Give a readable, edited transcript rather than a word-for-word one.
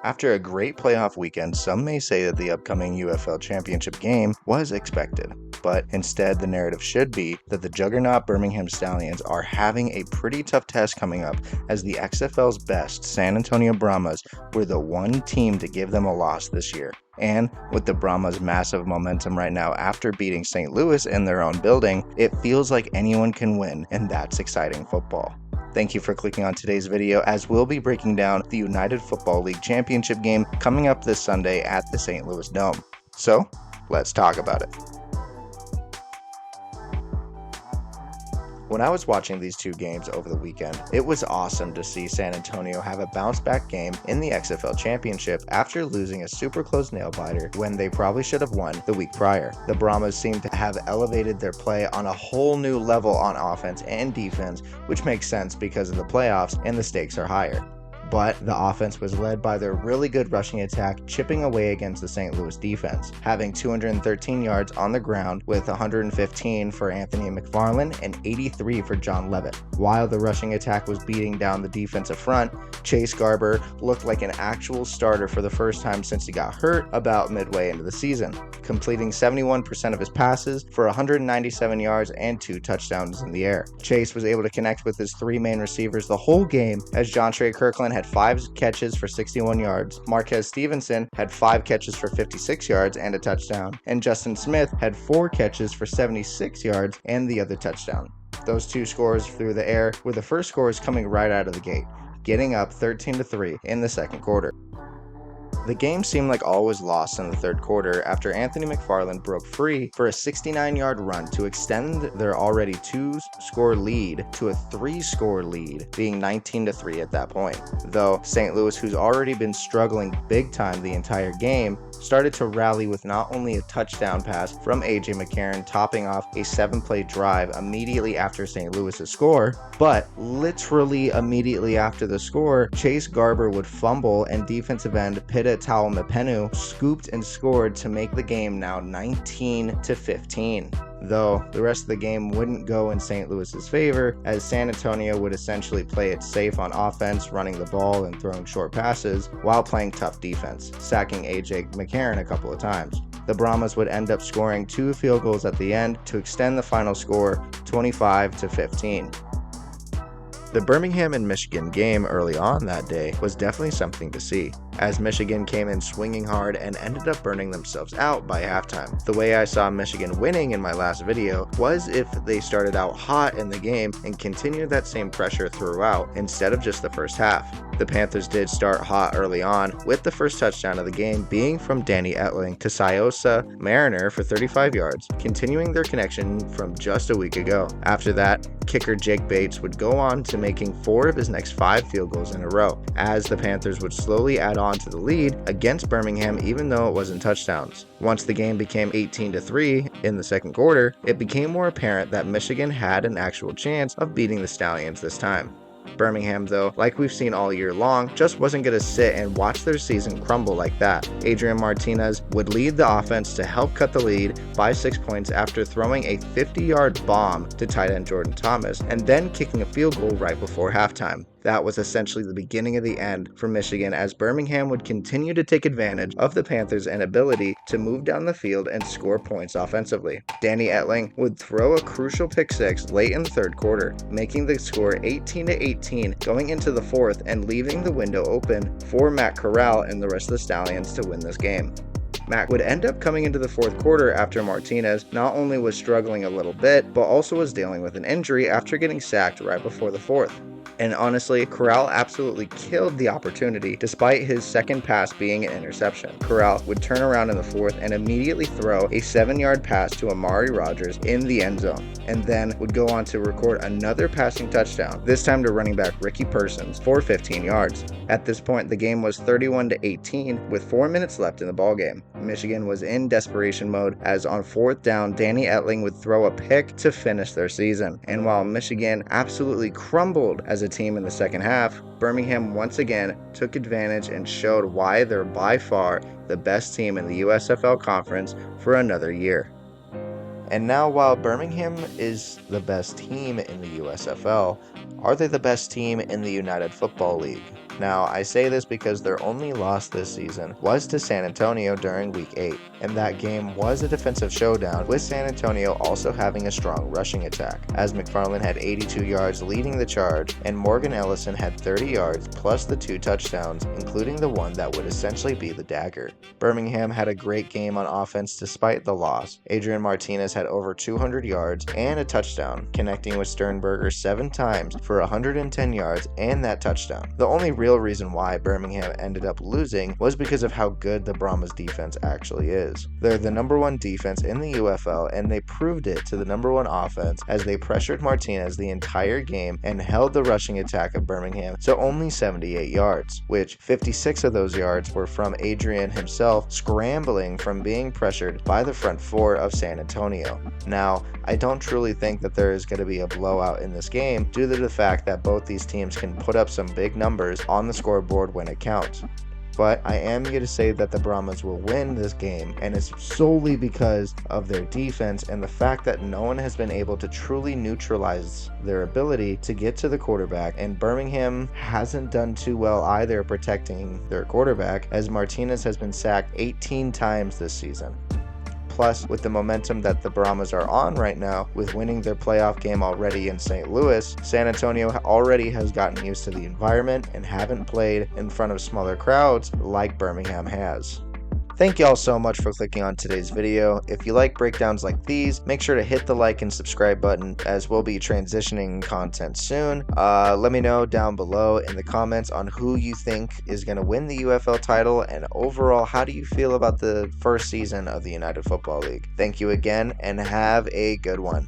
After a great playoff weekend, some may say that the upcoming UFL Championship game was expected, but instead the narrative should be that the juggernaut Birmingham Stallions are having a pretty tough test coming up, as the XFL's best San Antonio Brahmas were the one team to give them a loss this year. And with the Brahmas' massive momentum right now after beating St. Louis in their own building, it feels like anyone can win, and that's exciting football. Thank you for clicking on today's video, as we'll be breaking down the United Football League Championship game coming up this Sunday at the St. Louis Dome. So, let's talk about it. When I was watching these two games over the weekend, it was awesome to see San Antonio have a bounce-back game in the XFL Championship after losing a super close nail-biter when they probably should have won the week prior. The Brahmas seem to have elevated their play on a whole new level on offense and defense, which makes sense because of the playoffs and the stakes are higher. But the offense was led by their really good rushing attack, chipping away against the St. Louis defense, having 213 yards on the ground with 115 for Anthony McFarland and 83 for John Levitt. While the rushing attack was beating down the defensive front, Chase Garber looked like an actual starter for the first time since he got hurt about midway into the season, completing 71% of his passes for 197 yards and 2 touchdowns in the air. Chase was able to connect with his 3 main receivers the whole game, as John Trey Kirkland had 5 catches for 61 yards, Marquez Stevenson had 5 catches for 56 yards and a touchdown, and Justin Smith had 4 catches for 76 yards and the other touchdown. Those 2 scores through the air were the first scores coming right out of the gate, getting up 13-3 in the second quarter. The game seemed like all was lost in the third quarter after Anthony McFarland broke free for a 69-yard run to extend their already 2-score lead to a 3-score lead, being 19-3 at that point. Though St. Louis, who's already been struggling big time the entire game, started to rally with not only a touchdown pass from AJ McCarron topping off a 7-play drive immediately after St. Louis's score, but literally immediately after the score, Chase Garber would fumble and defensive end Pita Taumapenu scooped and scored to make the game now 19-15. Though the rest of the game wouldn't go in St. Louis's favor, as San Antonio would essentially play it safe on offense, running the ball and throwing short passes while playing tough defense, sacking AJ McCarron a couple of times. The Brahmas would end up scoring 2 field goals at the end to extend the final score 25-15. The Birmingham and Michigan game early on that day was definitely something to see, as Michigan came in swinging hard and ended up burning themselves out by halftime. The way I saw Michigan winning in my last video was if they started out hot in the game and continued that same pressure throughout instead of just the first half. The Panthers did start hot early on, with the first touchdown of the game being from Danny Etling to Siosa Mariner for 35 yards, continuing their connection from just a week ago. After that, kicker Jake Bates would go on to making 4 of his next 5 field goals in a row, as the Panthers would slowly add on to the lead against Birmingham even though it wasn't touchdowns. Once the game became 18-3 in the second quarter, it became more apparent that Michigan had an actual chance of beating the Stallions this time. Birmingham, though, like we've seen all year long, just wasn't going to sit and watch their season crumble like that. Adrian Martinez would lead the offense to help cut the lead by 6 points after throwing a 50-yard bomb to tight end Jordan Thomas and then kicking a field goal right before halftime. That was essentially the beginning of the end for Michigan, as Birmingham would continue to take advantage of the Panthers' inability to move down the field and score points offensively. Danny Etling would throw a crucial pick 6 late in the third quarter, making the score 18-18 going into the fourth and leaving the window open for Matt Corral and the rest of the Stallions to win this game. Matt would end up coming into the fourth quarter after Martinez not only was struggling a little bit, but also was dealing with an injury after getting sacked right before the fourth. And honestly, Corral absolutely killed the opportunity despite his second pass being an interception. Corral would turn around in the fourth and immediately throw a 7-yard pass to Amari Rogers in the end zone, and then would go on to record another passing touchdown, this time to running back Ricky Persons for 15 yards. At this point, the game was 31-18 with 4 minutes left in the ballgame. Michigan was in desperation mode, as on 4th down, Danny Etling would throw a pick to finish their season. And while Michigan absolutely crumbled as a team in the second half, Birmingham once again took advantage and showed why they're by far the best team in the USFL Conference for another year. And now, while Birmingham is the best team in the USFL, are they the best team in the United Football League? Now, I say this because their only loss this season was to San Antonio during Week 8, and that game was a defensive showdown, with San Antonio also having a strong rushing attack, as McFarland had 82 yards leading the charge, and Morgan Ellison had 30 yards plus the 2 touchdowns, including the one that would essentially be the dagger. Birmingham had a great game on offense despite the loss. Adrian Martinez had over 200 yards and a touchdown, connecting with Sternberger 7 times for 110 yards and that touchdown. The only real reason why Birmingham ended up losing was because of how good the Brahmas defense actually is. They're the number 1 defense in the UFL, and they proved it to the number 1 offense as they pressured Martinez the entire game and held the rushing attack of Birmingham to only 78 yards, which 56 of those yards were from Adrian himself scrambling from being pressured by the front 4 of San Antonio. Now, I don't truly think that there is going to be a blowout in this game due to the fact that both these teams can put up some big numbers on the scoreboard when it counts. But I am going to say that the Brahmas will win this game, and it's solely because of their defense and the fact that no one has been able to truly neutralize their ability to get to the quarterback, and Birmingham hasn't done too well either protecting their quarterback, as Martinez has been sacked 18 times this season. Plus, with the momentum that the Brahmas are on right now, with winning their playoff game already in St. Louis, San Antonio already has gotten used to the environment and haven't played in front of smaller crowds like Birmingham has. Thank y'all so much for clicking on today's video. If you like breakdowns like these, make sure to hit the like and subscribe button, as we'll be transitioning content soon. Let me know down below in the comments on who you think is going to win the UFL title, and overall, how do you feel about the first season of the United Football League? Thank you again, and have a good one.